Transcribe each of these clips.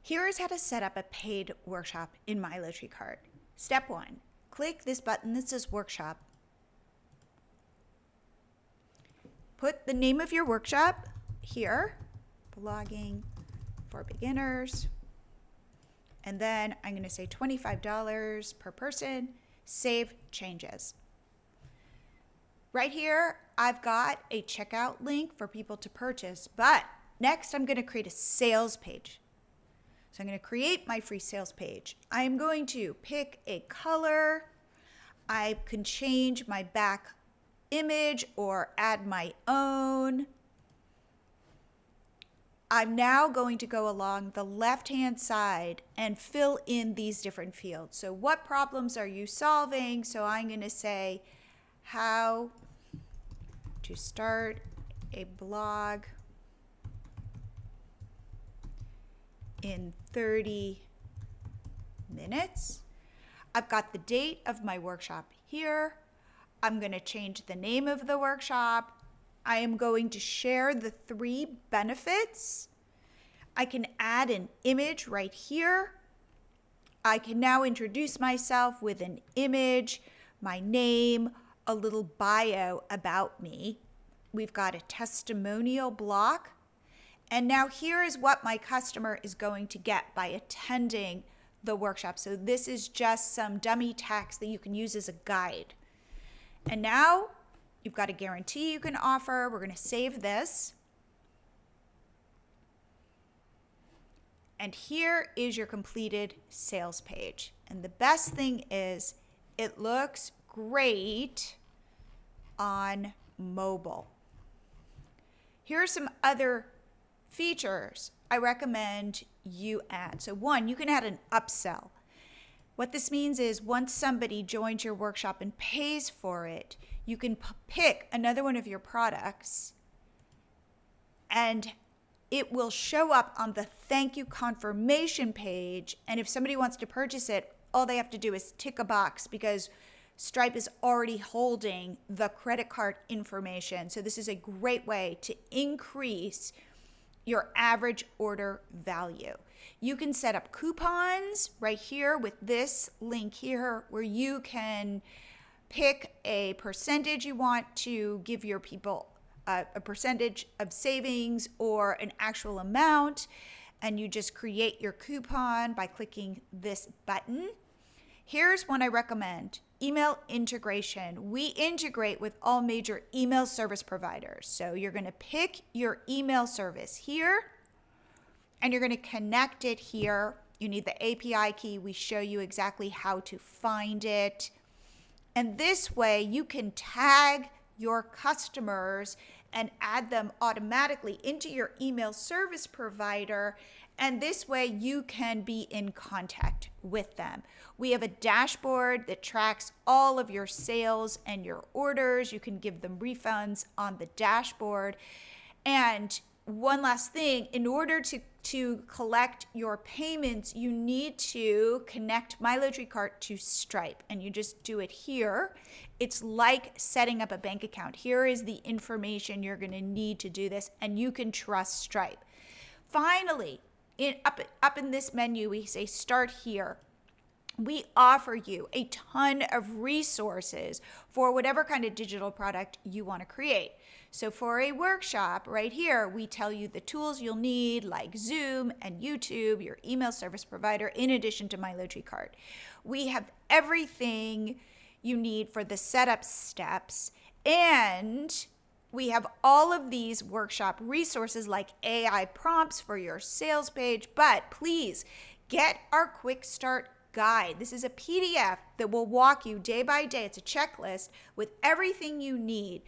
Here is how to set up a paid workshop in MiloTreeCart. Step 1, click this button that says workshop. Put the name of your workshop here, blogging for beginners. And then I'm going to say $25 per person, save changes. Right here, I've got a checkout link for people to purchase, but next I'm going to create a sales page. So I'm going to create my free sales page. I'm going to pick a color. I can change my back image or add my own. I'm now going to go along the left-hand side and fill in these different fields. So what problems are you solving? So I'm going to say how to start a blog in 30 minutes. I've got the date of my workshop here. I'm going to change the name of the workshop. I am going to share the 3 benefits. I can add an image right here. I can now introduce myself with an image, my name, a little bio about me. We've got a testimonial block. And now here is what my customer is going to get by attending the workshop. So this is just some dummy text that you can use as a guide. And now you've got a guarantee you can offer. We're going to save this. And here is your completed sales page. And the best thing is it looks great on mobile. Here are some other features I recommend you add. So 1, you can add an upsell. What this means is once somebody joins your workshop and pays for it, you can pick another one of your products and it will show up on the thank you confirmation page. And if somebody wants to purchase it, all they have to do is tick a box because Stripe is already holding the credit card information. So this is a great way to increase your average order value. You can set up coupons right here with this link here where you can pick a percentage you want to give your people a percentage of savings or an actual amount, and you just create your coupon by clicking this button. Here's one I recommend, email integration. We integrate with all major email service providers. So you're going to pick your email service here and you're going to connect it here. You need the API key. We show you exactly how to find it. And this way you can tag your customers and add them automatically into your email service provider. And this way you can be in contact with them. We have a dashboard that tracks all of your sales and your orders. You can give them refunds on the dashboard. And one last thing, in order to collect your payments, you need to connect MiloTreeCart to Stripe, and you just do it here. It's like setting up a bank account. Here is the information you're going to need to do this, and you can trust Stripe. Finally, up in this menu, we say start here. We offer you a ton of resources for whatever kind of digital product you want to create. So for a workshop right here, we tell you the tools you'll need like Zoom and YouTube, your email service provider, in addition to MiloTreeCart. We have everything you need for the setup steps, and we have all of these workshop resources like AI prompts for your sales page, but please get our quick start guide. This is a PDF that will walk you day by day. It's a checklist with everything you need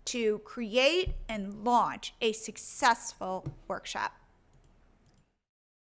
to create and launch a successful workshop.